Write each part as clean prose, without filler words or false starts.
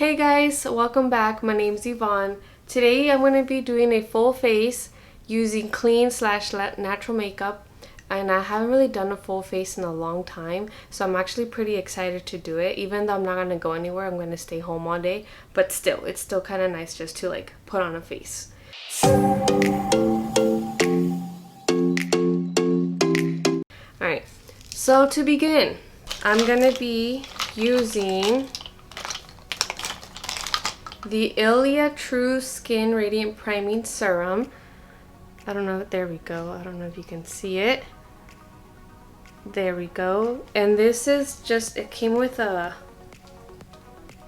Hey guys, welcome back. My name's Yvonne. Today I'm going to be doing a full face using clean/natural makeup, and I haven't really done a full face in a long time, so I'm actually pretty excited to do it. Even though I'm not going to go anywhere, I'm going to stay home all day, but still, it's still kind of nice just to like put on a face. Alright, so to begin, I'm going to be using the Ilia True Skin Radiant Priming Serum. I don't know, there we go. I don't know if you can see it. There we go. And this is just, it came with a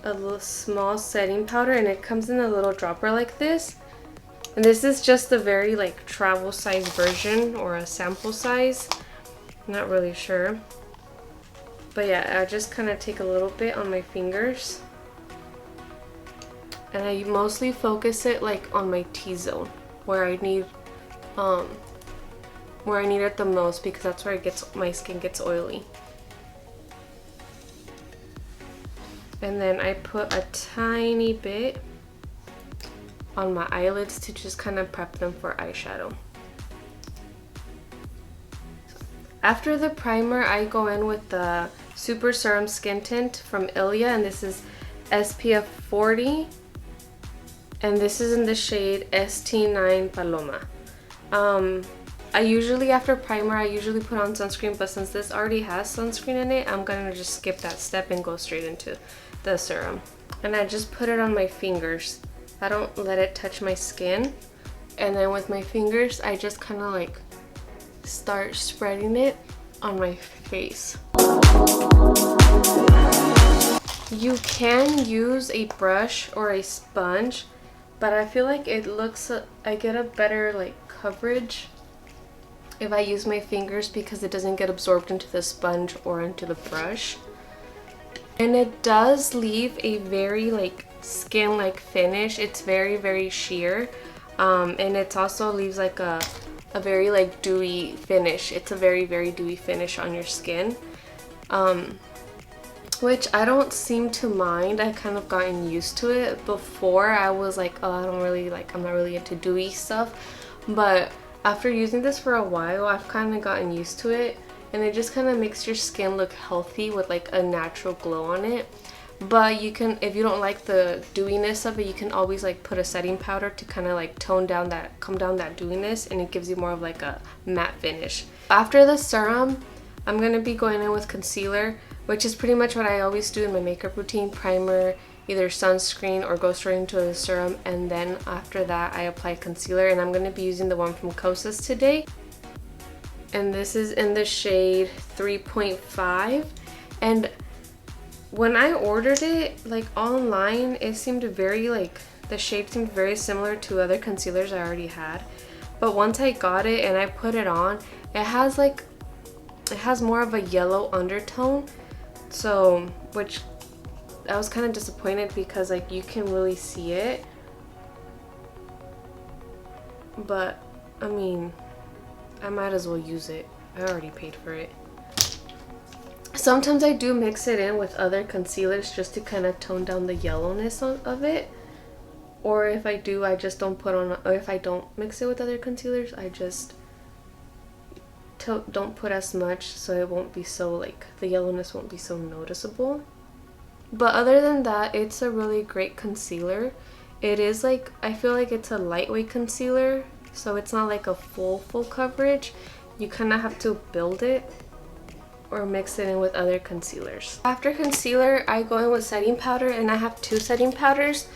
little small setting powder, and it comes in a little dropper like this. And this is just a very like travel size version or a sample size. I'm not really sure. But yeah, I just kind of take a little bit on my fingers. And I mostly focus it like on my T-zone, where I need it the most, because that's where my skin gets oily. And then I put a tiny bit on my eyelids to just kind of prep them for eyeshadow. After the primer, I go in with the Super Serum Skin Tint from Ilia, and this is SPF 40. And this is in the shade ST9 Paloma. I usually, after primer, I usually put on sunscreen, but since this already has sunscreen in it, I'm gonna just skip that step and go straight into the serum. And I just put it on my fingers. I don't let it touch my skin. And then with my fingers, I just kind of like start spreading it on my face. You can use a brush or a sponge, but I feel like it looks, I get a better like coverage if I use my fingers, because it doesn't get absorbed into the sponge or into the brush. And it does leave a very like skin-like finish. It's very sheer, and it also leaves like a very like dewy finish. It's a very dewy finish on your skin, which I don't seem to mind. I've kind of gotten used to it. Before I was like, oh, I'm not really into dewy stuff, but after using this for a while, I've kind of gotten used to it, and it just kind of makes your skin look healthy with like a natural glow on it. But you can, if you don't like the dewiness of it, you can always like put a setting powder to kind of like calm down that dewiness, and it gives you more of like a matte finish. After the serum, I'm going to be going in with concealer, which is pretty much what I always do in my makeup routine. Primer, either sunscreen, or go straight into the serum, and then after that I apply concealer, and I'm going to be using the one from Kosas today. And this is in the shade 3.5. And when I ordered it like online, it seemed very like, the shade seemed very similar to other concealers I already had. But once I got it and I put it on, it has more of a yellow undertone. So, which I was kind of disappointed, because like you can really see it. But I mean, I might as well use it. I already paid for it. Sometimes I do mix it in with other concealers just to kind of tone down the yellowness of it. Or if I do, I just don't put on, or if I don't mix it with other concealers, I just don't put as much, so it won't be so like, the yellowness won't be so noticeable. But other than that, it's a really great concealer. It is like, I feel like it's a lightweight concealer, so it's not like a full coverage. You kind of have to build it or mix it in with other concealers. After concealer, I go in with setting powder, and I have two setting powders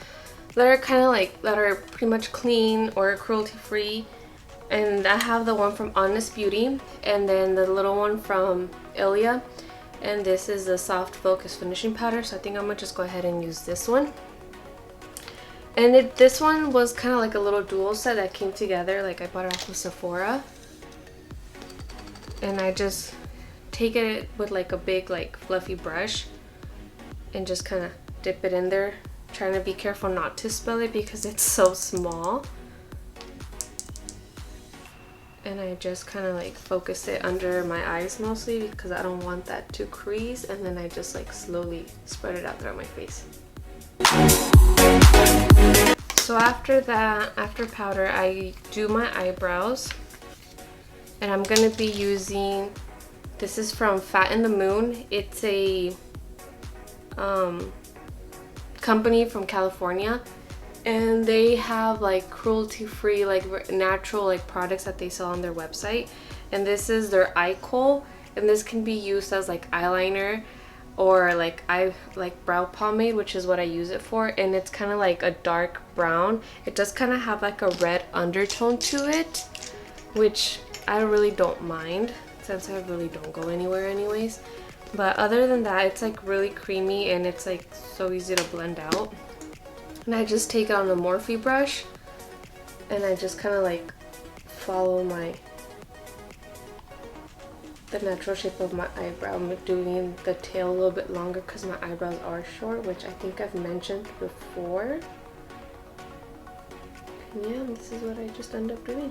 that are kind of like, that are pretty much clean or cruelty-free. And I have the one from Honest Beauty, and then the little one from Ilia. And this is the Soft Focus Finishing Powder, so I think I'm gonna just go ahead and use this one. And this one was kind of like a little dual set that came together. Like, I bought it off of Sephora. And I just take it with like a big like fluffy brush and just kind of dip it in there, trying to be careful not to spill it because it's so small. And I just kind of like focus it under my eyes mostly, because I don't want that to crease, and then I just like slowly spread it out throughout my face. So after that, after powder, I do my eyebrows. And I'm gonna be using, this is from Fat in the Moon. It's a company from California. And they have like cruelty-free, like natural like products that they sell on their website. And this is their eye kohl. And this can be used as like eyeliner or like brow pomade, which is what I use it for. And it's kind of like a dark brown. It does kind of have like a red undertone to it, which I really don't mind since I really don't go anywhere anyways. But other than that, it's like really creamy and it's like so easy to blend out. And I just take it on a Morphe brush and I just kind of like follow the natural shape of my eyebrow. I'm doing the tail a little bit longer because my eyebrows are short, which I think I've mentioned before. And yeah, this is what I just end up doing.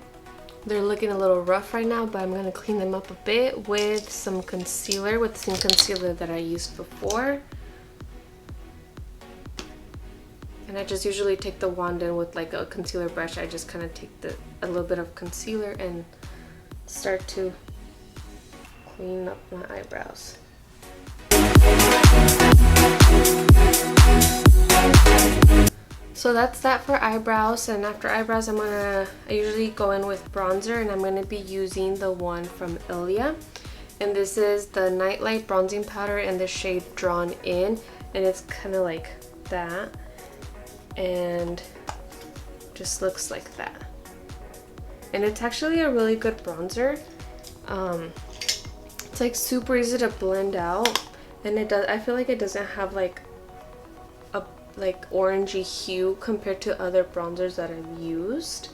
They're looking a little rough right now, but I'm going to clean them up a bit with some concealer, with the same concealer that I used before. And I just usually take the wand in with like a concealer brush. I just kind of take a little bit of concealer and start to clean up my eyebrows. So that's that for eyebrows, and after eyebrows I usually go in with bronzer, and I'm going to be using the one from Ilia. And this is the Nightlite bronzing powder in the shade Drawn In, and it's kind of like that. And just looks like that. And it's actually a really good bronzer. It's like super easy to blend out, and I feel like it doesn't have like a orangey hue compared to other bronzers that I've used.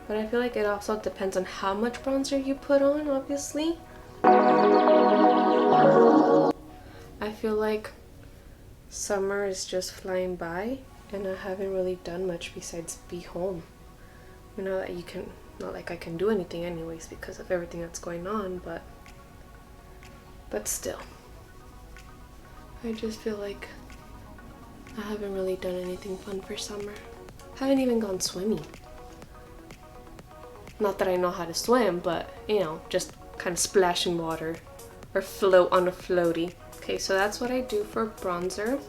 But I feel like it also depends on how much bronzer you put on, obviously. I feel like summer is just flying by, and I haven't really done much besides be home. You know that not like I can do anything anyways because of everything that's going on, but still. I just feel like I haven't really done anything fun for summer. I haven't even gone swimming. Not that I know how to swim, but you know, just kind of splash in water or float on a floaty. Okay, so that's what I do for bronzer.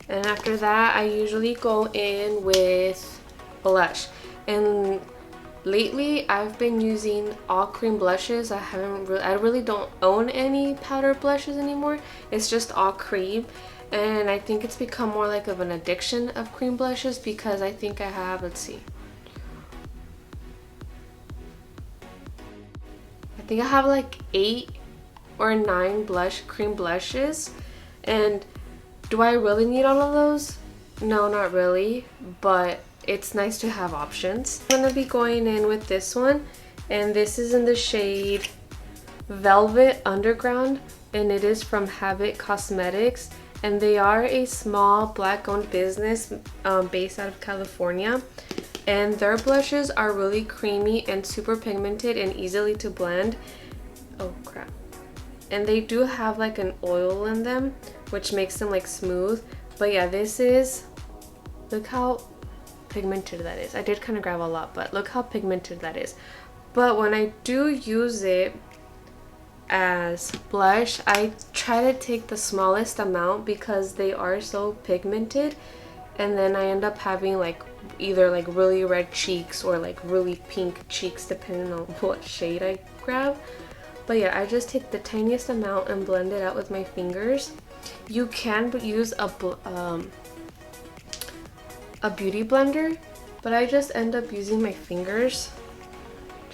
And after that, I usually go in with blush. And lately, I've been using all cream blushes. I really don't own any powder blushes anymore. It's just all cream. And I think it's become more like of an addiction of cream blushes because I think I have, let's see. I think I have like 8 or 9 cream blushes. And do I really need all of those? No, not really, but it's nice to have options. I'm gonna be going in with this one, and this is in the shade Velvet Underground, and it is from Habit Cosmetics, and they are a small black-owned business based out of California, and their blushes are really creamy and super pigmented and easily to blend. Oh crap. And they do have like an oil in them, which makes them like smooth. But yeah, look how pigmented that is. I did kind of grab a lot, but look how pigmented that is. But when I do use it as blush, I try to take the smallest amount because they are so pigmented, and then I end up having like either like really red cheeks or like really pink cheeks depending on what shade I grab. But yeah, I just take the tiniest amount and blend it out with my fingers. You can use a beauty blender, but I just end up using my fingers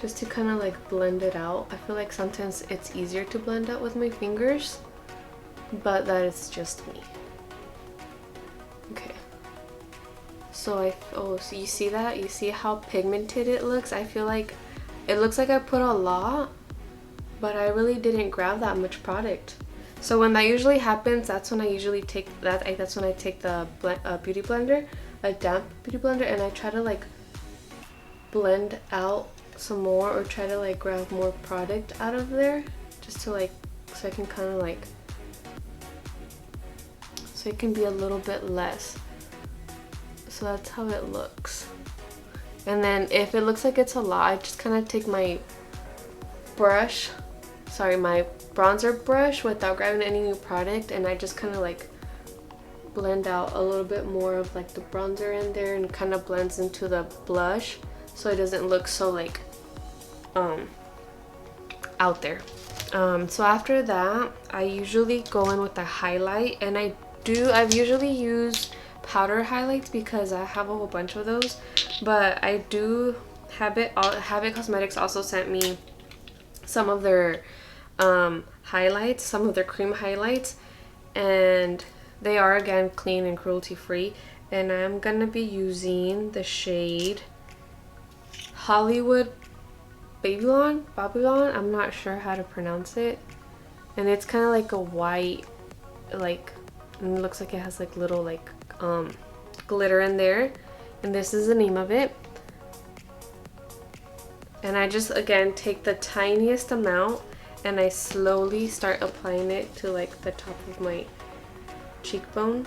just to kind of like blend it out. I feel like sometimes it's easier to blend out with my fingers, but that is just me. Okay. So so you see that? You see how pigmented it looks? I feel like it looks like I put a lot, but I really didn't grab that much product. So when that usually happens, that's when I usually take that's when I take the beauty blender, a damp beauty blender, and I try to like blend out some more or try to like grab more product out of there, just to like, so I can kind of like, so it can be a little bit less. So that's how it looks. And then if it looks like it's a lot, I just kind of take my brush, sorry, my bronzer brush without grabbing any new product, and I just kind of like blend out a little bit more of like the bronzer in there, and kind of blends into the blush so it doesn't look so like out there. So after that, I usually go in with a highlight, and I've usually used powder highlights because I have a whole bunch of those, but I do Habit Cosmetics also sent me some of their highlights, some of their cream highlights, and they are again clean and cruelty free, and I'm gonna be using the shade Hollywood Babylon, I'm not sure how to pronounce it, and it's kind of like a white, like, and it looks like it has like little like glitter in there, and this is the name of it. And I just again take the tiniest amount and I slowly start applying it to like the top of my cheekbone,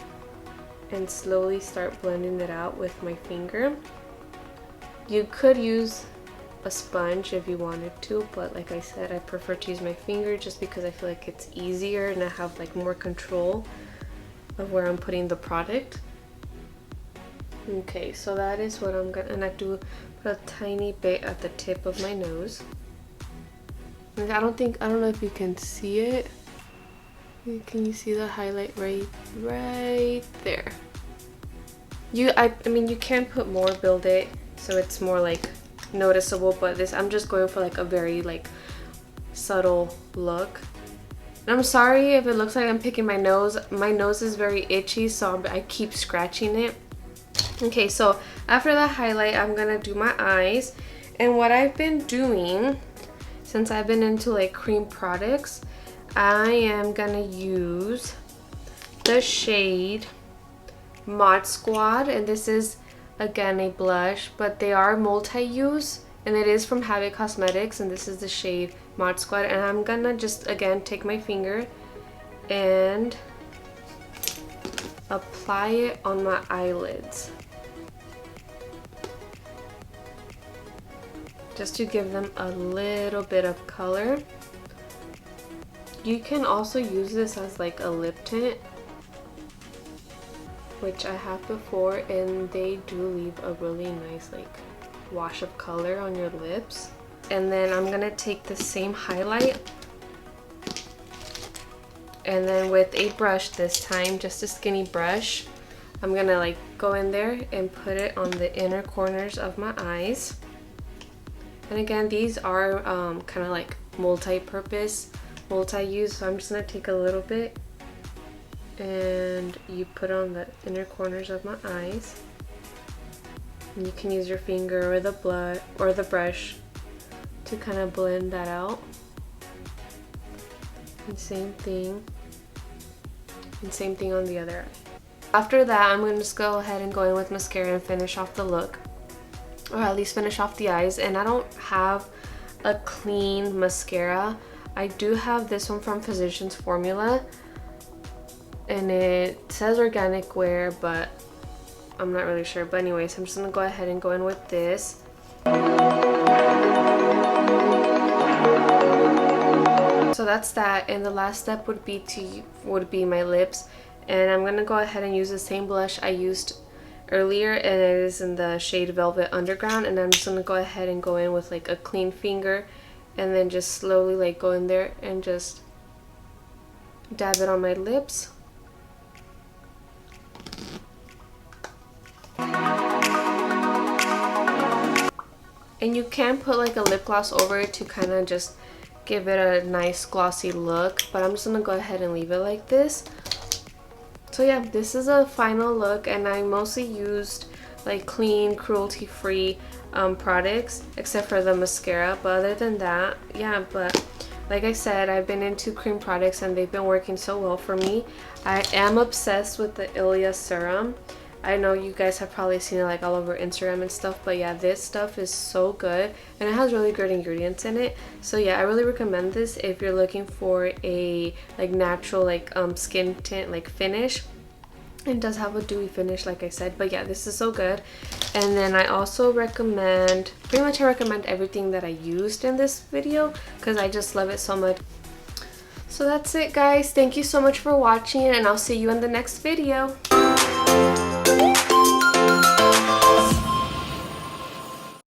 and slowly start blending it out with my finger. You could use a sponge if you wanted to, but like I said, I prefer to use my finger just because I feel like it's easier and I have like more control of where I'm putting the product. Okay, so that is what I'm gonna, and I do put a tiny bit at the tip of my nose. And I don't know if you can see it. Can you see the highlight right there? I mean you can put more, build it so it's more like noticeable, but this, I'm just going for like a very like subtle look. And I'm sorry if it looks like I'm picking my nose. My nose is very itchy, so I keep scratching it. Okay, so after the highlight, I'm gonna do my eyes. And what I've been doing since I've been into like cream products, I am gonna use the shade Mod Squad, and this is again a blush, but they are multi-use, and it is from Habit Cosmetics, and this is the shade Mod Squad. And I'm gonna just again take my finger and apply it on my eyelids, just to give them a little bit of color. You can also use this as like a lip tint, which I have before, and they do leave a really nice like wash of color on your lips. And then I'm gonna take the same highlight, and then with a brush this time, just a skinny brush, I'm gonna like go in there and put it on the inner corners of my eyes. And again, these are kind of like multi-purpose, multi-use, so I'm just gonna take a little bit and you put on the inner corners of my eyes. And you can use your finger or the brush to kind of blend that out. And same thing on the other eye. After that, I'm going to just go ahead and go in with mascara and finish off the look, or at least finish off the eyes. And I don't have a clean mascara. I do have this one from Physician's formula, and it says organic wear, but I'm not really sure. But anyways, I'm just gonna go ahead and go in with this. So that's that, and the last step would be my lips, and I'm gonna go ahead and use the same blush I used earlier, and it is in the shade Velvet Underground. And I'm just gonna go ahead and go in with like a clean finger, and then just slowly like go in there and just dab it on my lips. And you can put like a lip gloss over it to kind of just give it a nice glossy look, but I'm just gonna go ahead and leave it like this. So yeah, this is a final look, and I mostly used like clean, cruelty-free products, except for the mascara. But other than that, yeah, but like I said, I've been into cream products and they've been working so well for me. I am obsessed with the Ilia serum. I know you guys have probably seen it like all over Instagram and stuff, but yeah, this stuff is so good and it has really good ingredients in it. So yeah, I really recommend this if you're looking for a like natural like skin tint like finish. It does have a dewy finish, like I said, but yeah, this is so good. And then I also recommend, pretty much I recommend everything that I used in this video because I just love it so much. So that's it, guys. Thank you so much for watching, and I'll see you in the next video.